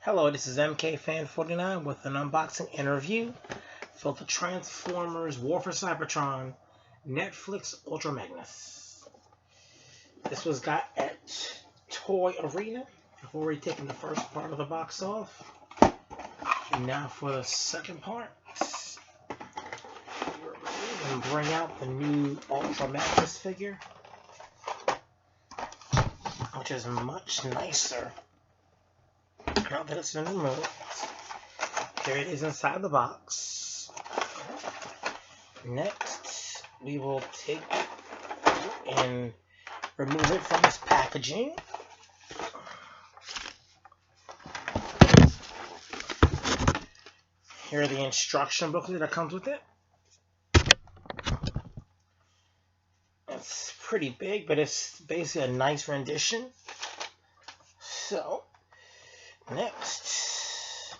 Hello, this is MKFan49 with an unboxing and review for the Transformers War for Cybertron Netflix Ultra Magnus. This was got at Toy Arena. I've already taken the first part of the box off. And now for the second part. We're going to bring out the new Ultra Magnus figure, which is much nicer now that it's been removed. Here it is inside the box. Next, we will take it and remove it from its packaging. Here are the instruction booklet that comes with it. It's pretty big, but it's basically a nice rendition. So, next,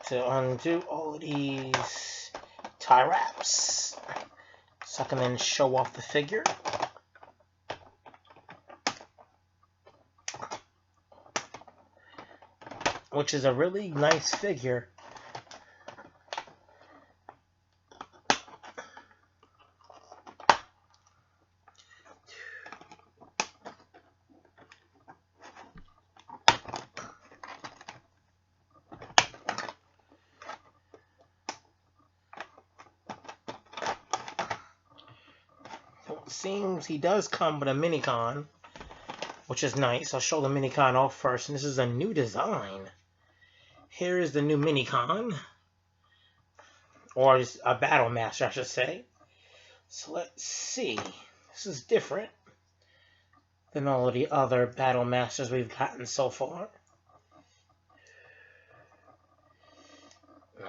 to undo all of these tie wraps so I can then show off the figure. Which is a really nice figure. It seems he does come with a minicon, which is nice. I'll show the minicon off first, and this is a new design. Here is the new minicon, or just a battle master, I should say. So let's see. This is different than all of the other battle masters we've gotten so far.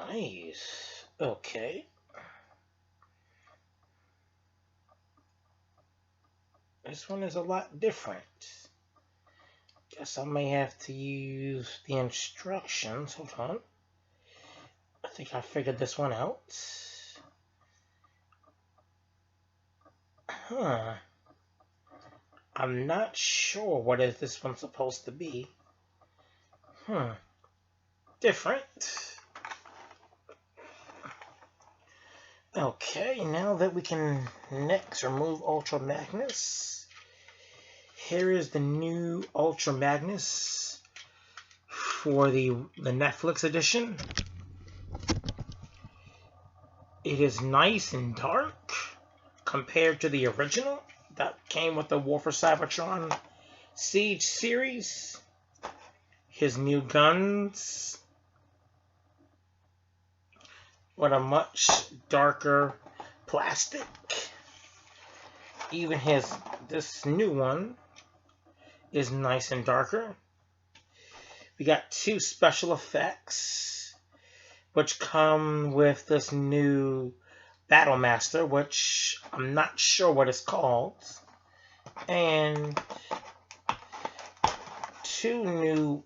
Nice. Okay. This one is a lot different. Guess I may have to use the instructions. Hold on. I think I figured this one out. I'm not sure what is this one supposed to be. Different. Okay, now that we can next remove Ultra Magnus, here is the new Ultra Magnus for the Netflix edition. It is nice and dark compared to the original that came with the War for Cybertron Siege series. His new guns with a much darker plastic. Even this new one is nice and darker. We got two special effects which come with this new Battle Master, which I'm not sure what it's called, and two new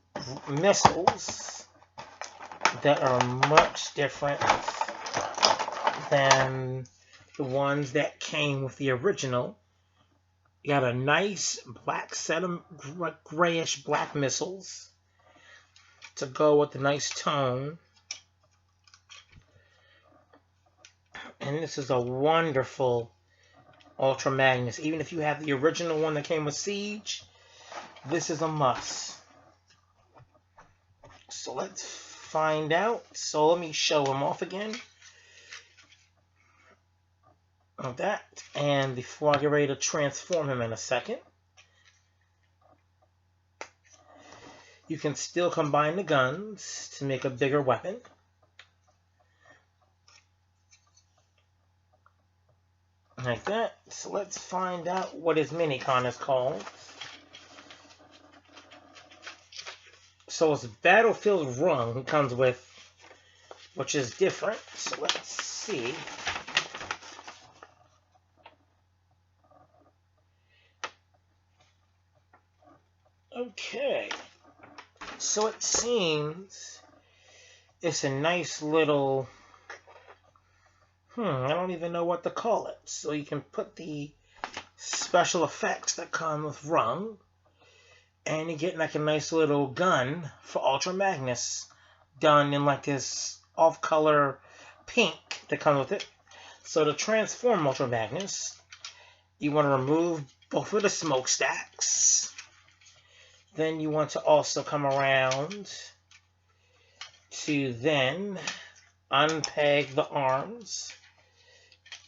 missiles that are much different than the ones that came with the original. You got a nice black set of grayish black missiles to go with the nice tone. And this is a wonderful Ultra Magnus. Even if you have the original one that came with Siege, this is a must. So let's find out. So let me show him off again. Like that. And before I get ready to transform him in a second, you can still combine the guns to make a bigger weapon. Like that. So let's find out what his minicon is called. So it's Battlefield Rung he comes with, which is different. So let's see. Okay. So it seems it's a nice little I don't even know what to call it. So you can put the special effects that come with Rung, And you get like a nice little gun for Ultra Magnus, done in like this off-color pink that comes with it. So to transform Ultra Magnus, you want to remove both of the smokestacks. Then you want to also come around to then unpeg the arms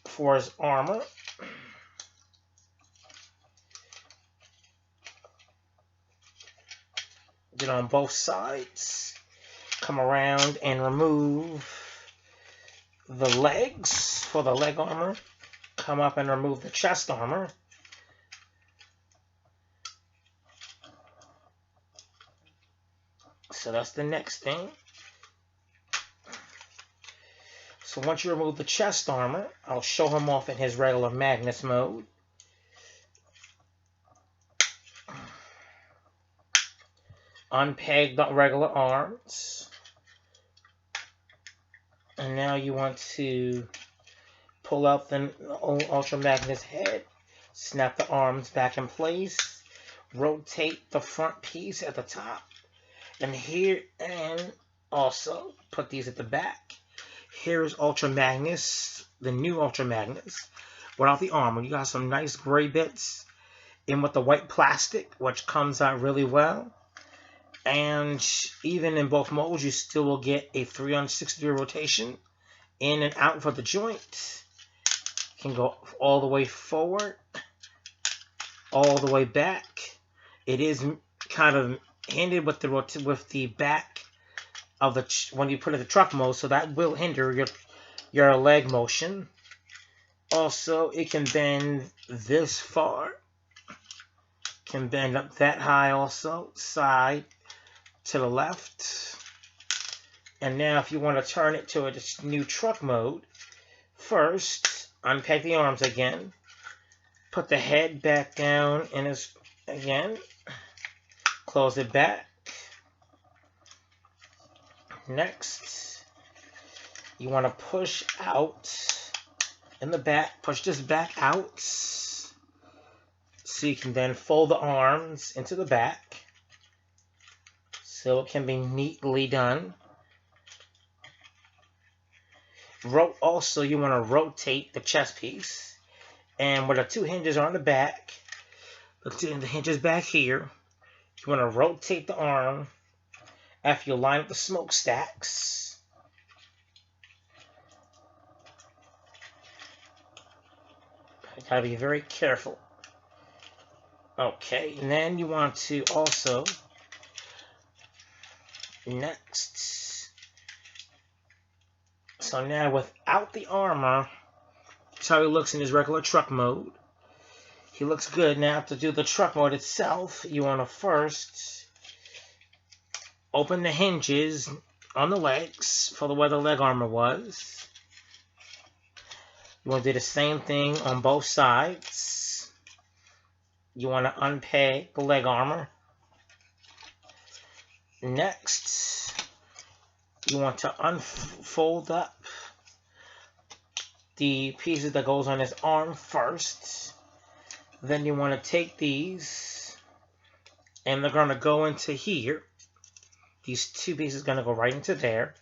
for his armor. Get on both sides. Come around and remove the legs for the leg armor. Come up and remove the chest armor. So that's the next thing. So once you remove the chest armor, I'll show him off in his regular Magnus mode. Unpeg the regular arms. And now you want to pull out the Ultra Magnus head. Snap the arms back in place. Rotate the front piece at the top. And here, and also put these at the back. Here is Ultra Magnus, the new Ultra Magnus, without the armor. You got some nice gray bits in with the white plastic, which comes out really well. And even in both modes, you still will get a 360-degree rotation in and out for the joint. You can go all the way forward, all the way back. It is kind of hindered with the back of the when you put it in the truck mode, so that will hinder your leg motion. Also, it can bend this far, can bend up that high also, side to the left. And now if you want to turn it to a new truck mode, first unpeg the arms again, put the head back down in his again, close it back. Next, you want to push out in the back, push this back out, so you can then fold the arms into the back, so it can be neatly done. Also, you want to rotate the chest piece, and where the two hinges are on the back, the hinges back here, you want to rotate the arm after you line up the smokestacks. You gotta be very careful. Okay, and then you want to also, next, so now without the armor, that's how he looks in his regular truck mode. He looks good. Now to do the truck mode itself, you want to first open the hinges on the legs for where the leg armor was. You want to do the same thing on both sides. You want to unpeg the leg armor. Next, you want to unfold up the pieces that goes on his arm first. Then you want to take these, and they're going to go into here. These two pieces are going to go right into there.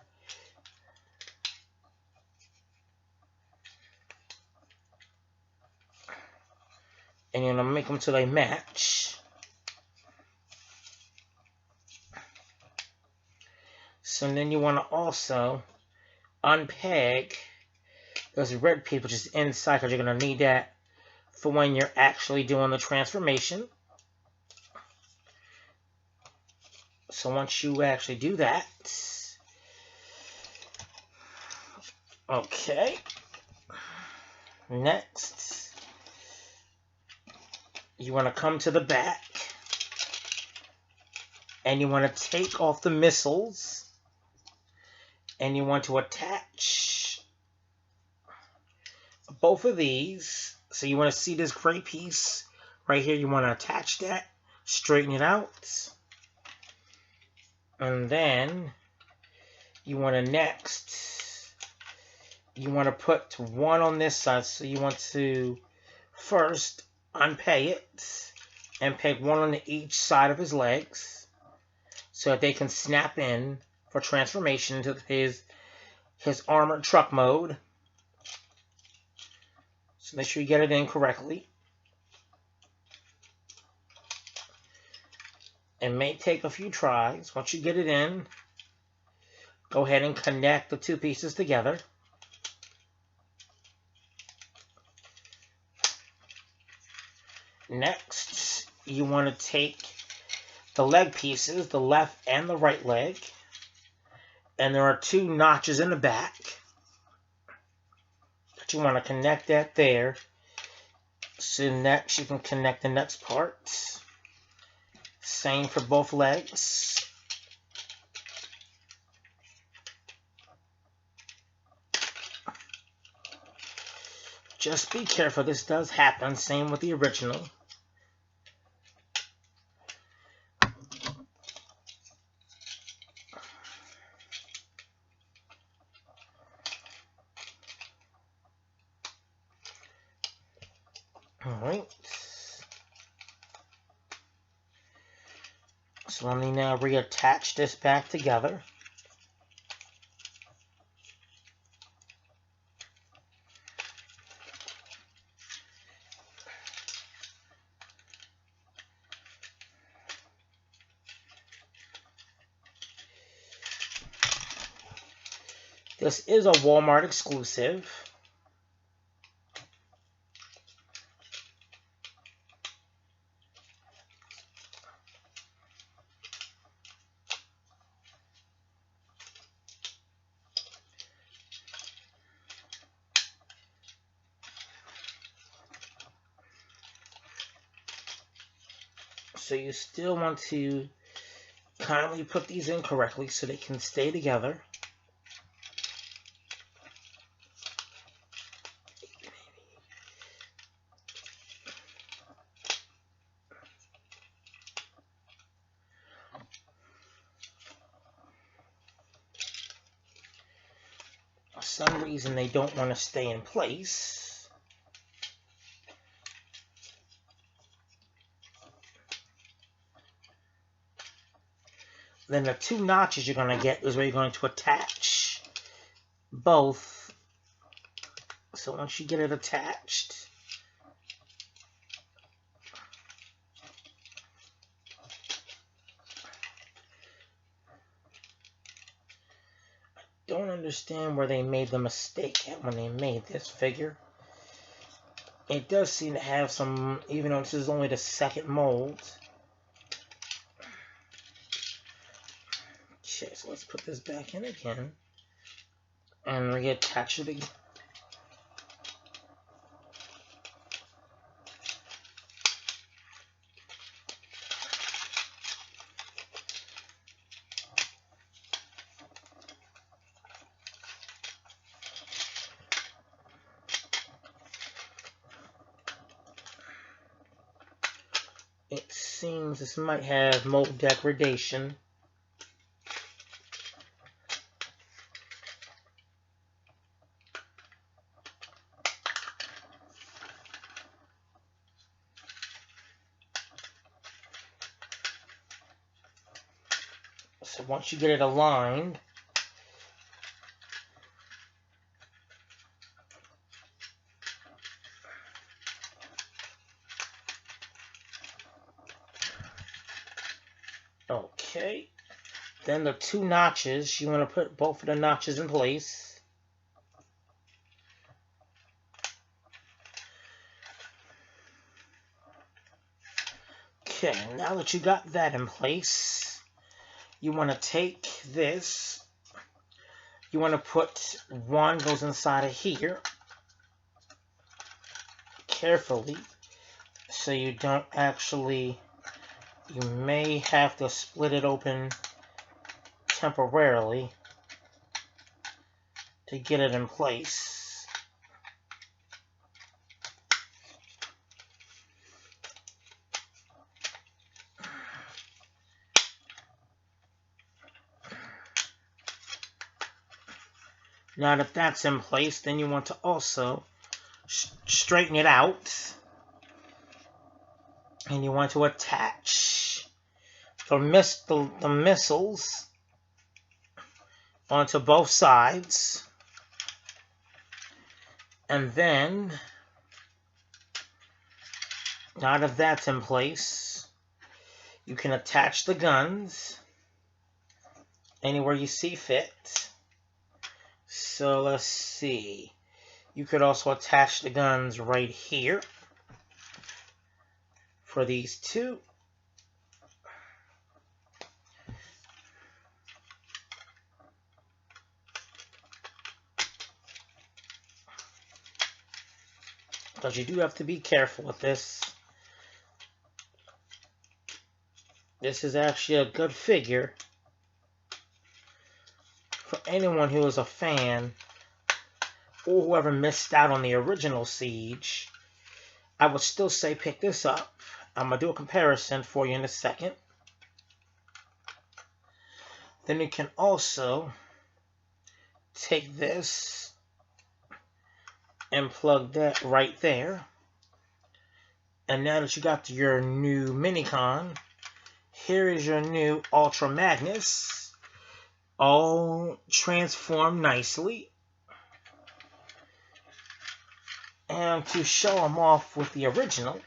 And you're going to make them so they match. So then you want to also unpeg those red pieces, which is inside, because you're going to need that for when you're actually doing the transformation. So once you actually do that, okay, next, you want to come to the back, and you want to take off the missiles, and you want to attach both of these. So you want to see this gray piece right here, you want to attach that, straighten it out. And then you want to you want to put one on this side. So you want to first unpay it, and peg one on each side of his legs so that they can snap in for transformation into his armored truck mode. So make sure you get it in correctly. It may take a few tries. Once you get it in, go ahead and connect the two pieces together. Next, you want to take the leg pieces, the left and the right leg, and there are two notches in the back that you want to connect that there. So next, you can connect the next part. Same for both legs. Just be careful, this does happen. Same with the original. Alright. So let me now reattach this back together. This is a Walmart exclusive. So you still want to kindly put these in correctly so they can stay together. For some reason they don't want to stay in place. Then the two notches you're going to get is where you're going to attach both. So once you get it attached, I don't understand where they made the mistake at when they made this figure. It does seem to have some, even though this is only the second mold. Okay, so let's put this back in again and reattach it again. It seems this might have mold degradation. So once you get it aligned, okay, then the two notches, you want to put both of the notches in place. Okay, now that you got that in place, you want to take this, you want to put one goes inside of here, carefully, so you don't actually, you may have to split it open temporarily to get it in place. Now that that's in place, then you want to also straighten it out. And you want to attach the missiles onto both sides. And then, now that that's in place, you can attach the guns anywhere you see fit. So let's see. You could also attach the guns right here for these two. But you do have to be careful with this. This is actually a good figure. For anyone who is a fan, or whoever missed out on the original Siege, I would still say pick this up. I'm going to do a comparison for you in a second. Then you can also take this and plug that right there. And now that you got your new Minicon, here is your new Ultra Magnus, all transformed nicely. And to show them off with the original,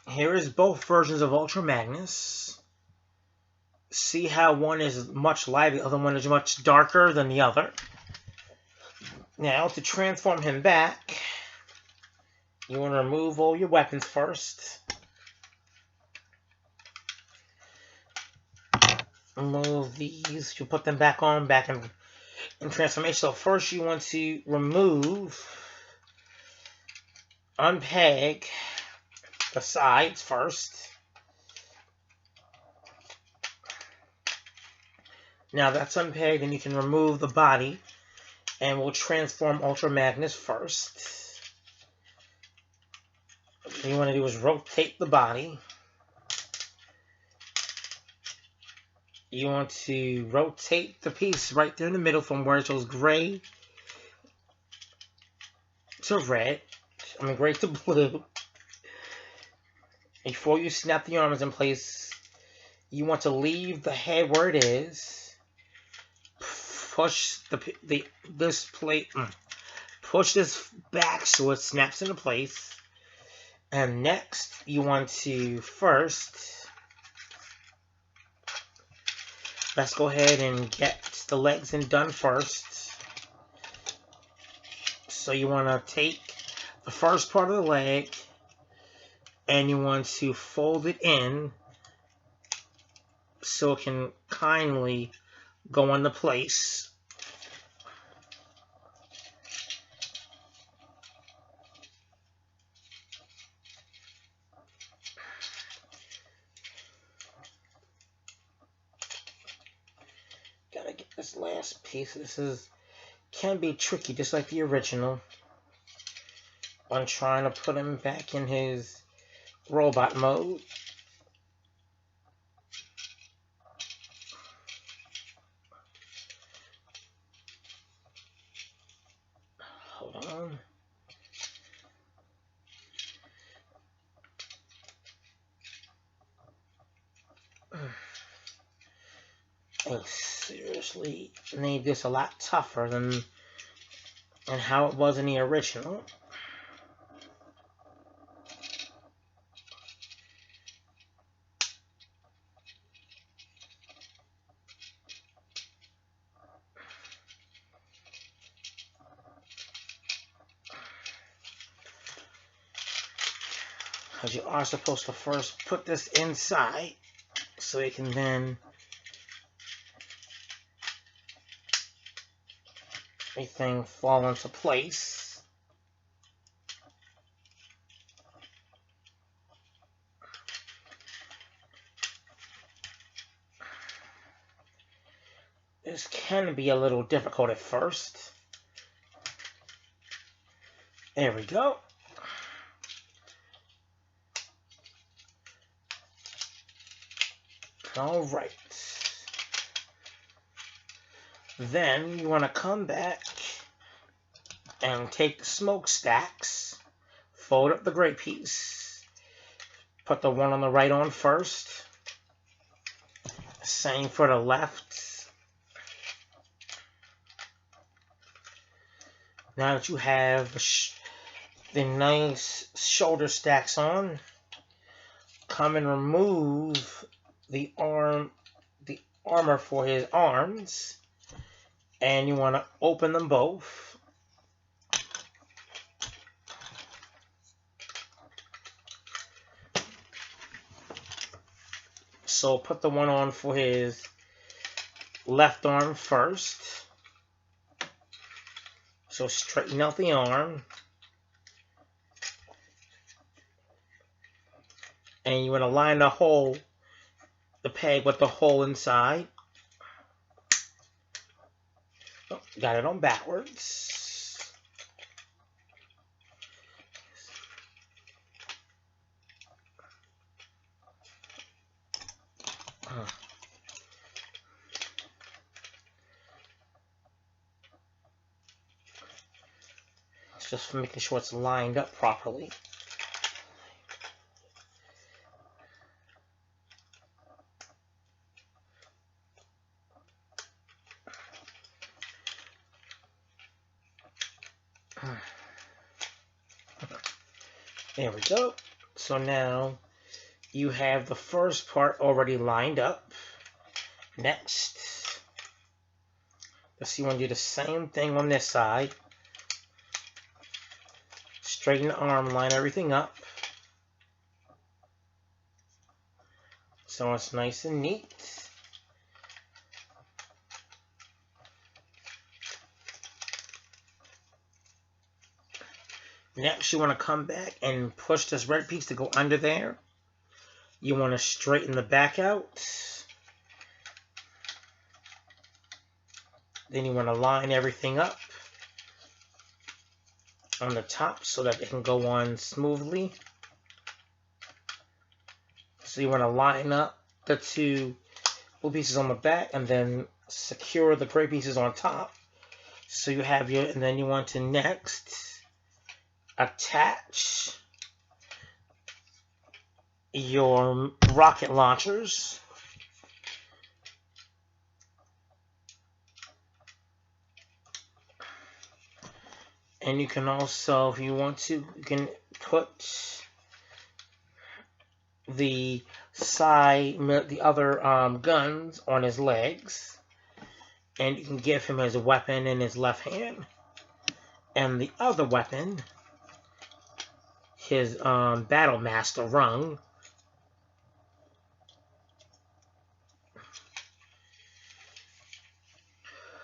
here is both versions of Ultra Magnus. See how one is much lighter, the other one is much darker than the other. Now, to transform him back, you want to remove all your weapons first. Remove these. You put them back on, back in transformation. So first you want to unpeg the sides first. Now that's unpegged, and you can remove the body. And we'll transform Ultra Magnus first. What you want to do is rotate the body. You want to rotate the piece right there in the middle from where it goes gray to red. I mean gray to blue. Before you snap the arms in place, you want to leave the head where it is. Push push this back so it snaps into place. And next, you want to let's go ahead and get the legs done first. So you want to take the first part of the leg and you want to fold it in so it can kindly go into place. Gotta get this last piece. Can be tricky, just like the original. When trying to put him back in his robot mode. Hold on. I seriously made this a lot tougher than how it was in the original. Because you are supposed to first put this inside so you can then everything fall into place. This can be a little difficult at first. There we go. All right. Then you want to come back and take the smokestacks fold up the gray piece. Put the one on the right on first. Same for the left. Now that you have the nice shoulder stacks on, come and remove the armor for his arms, and you want to open them both. So put the one on for his left arm first. So straighten out the arm. And you want to line the peg with the hole inside. Oh, got it on backwards. It's just for making sure it's lined up properly. There we go. So now you have the first part already lined up. Next, you want to do the same thing on this side. Straighten the arm, line everything up. So it's nice and neat. Next, you want to come back and push this red piece to go under there. You want to straighten the back out. Then you want to line everything up on the top so that it can go on smoothly. So you want to line up the two blue pieces on the back and then secure the gray pieces on top. So you have your, and then you want to next attach your rocket launchers. And you can also, if you want to, you can put the other guns on his legs. And you can give him his weapon in his left hand. And the other weapon, his Battle Master rung.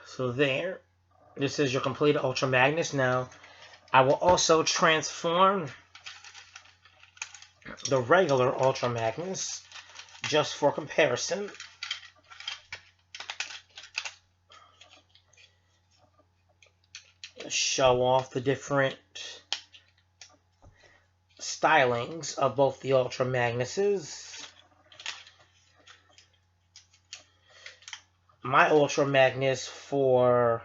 So there. This is your complete Ultra Magnus. Now, I will also transform the regular Ultra Magnus just for comparison. Show off the different stylings of both the Ultra Magnuses. My Ultra Magnus for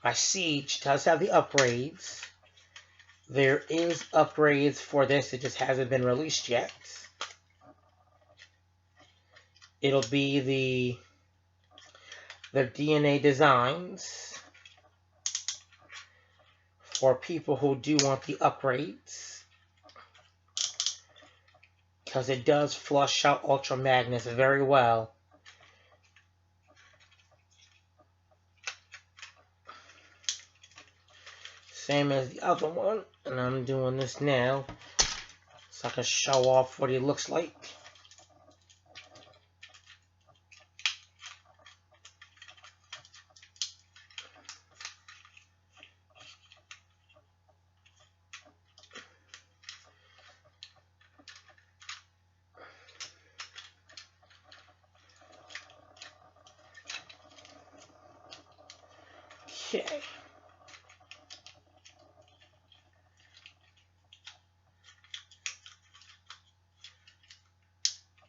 my Siege does have the upgrades. There is upgrades for this. It just hasn't been released yet. It'll be the DNA designs for people who do want the upgrades, because it does flush out Ultra Magnus very well. Same as the other one, and I'm doing this now so I can show off what he looks like. Okay.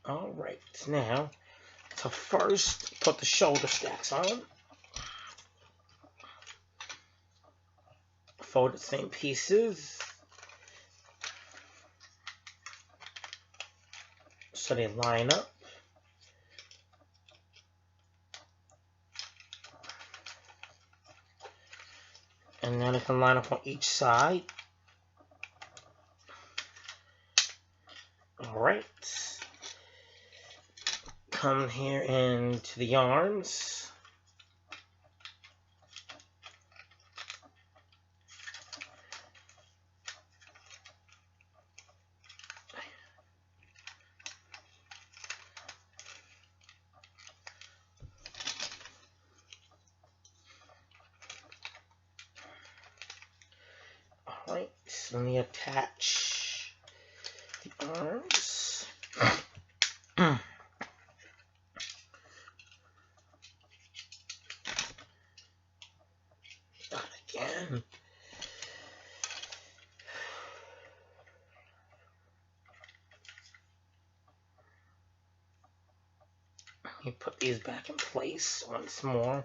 Alright, now, to first put the shoulder stacks on. Fold the same pieces. so they line up. And then it can line up on each side. Alright. Come here into the arms. Alright, so let me attach the arms. Not again. Let me put these back in place once more.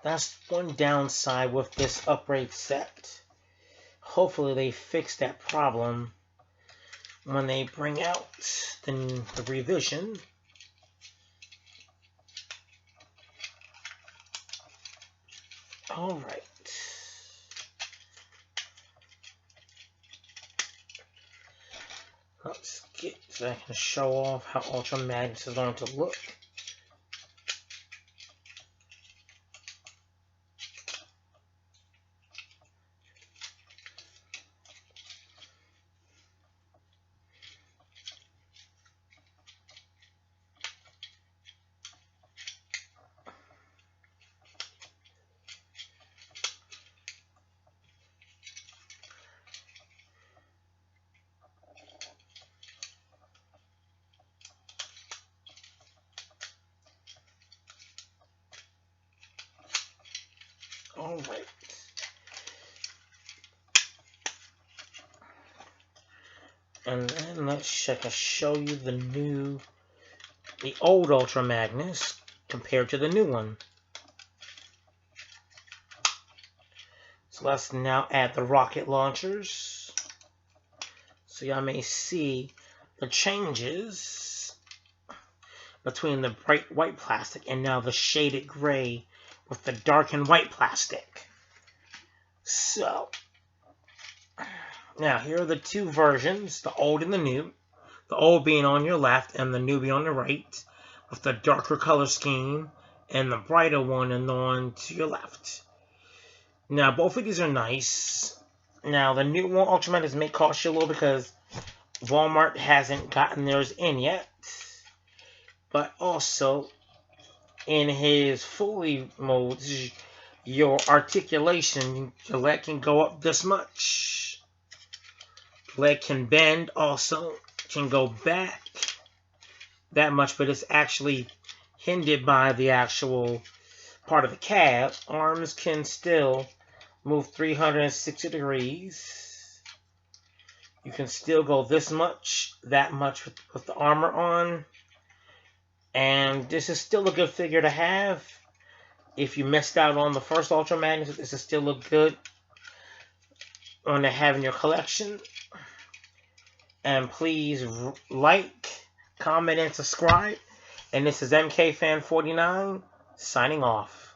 That's one downside with this upgrade set. Hopefully they fix that problem when they bring out the revision. Alright. Let's get so I can show off how Ultra Magnus is going to look. Alright. And then let's check and show you the old Ultra Magnus compared to the new one. So let's now add the rocket launchers. So y'all may see the changes between the bright white plastic and now the shaded gray with the darkened white plastic. So, now here are the two versions, the old and the new. The old being on your left and the new being on the right, with the darker color scheme, and the brighter one and the one to your left. Now, both of these are nice. Now, the new one, Ultra Magnus, may cost you a little because Walmart hasn't gotten theirs in yet. But also, in his fully mode, your articulation, your leg can go up this much. Leg can bend also, can go back that much, but it's actually hindered by the actual part of the calf. Arms can still move 360 degrees. You can still go this much, that much with the armor on. And this is still a good figure to have. If you missed out on the first Ultra Magnus, this is still a good one to have in your collection. And please like, comment, and subscribe. And this is MKFan49 signing off.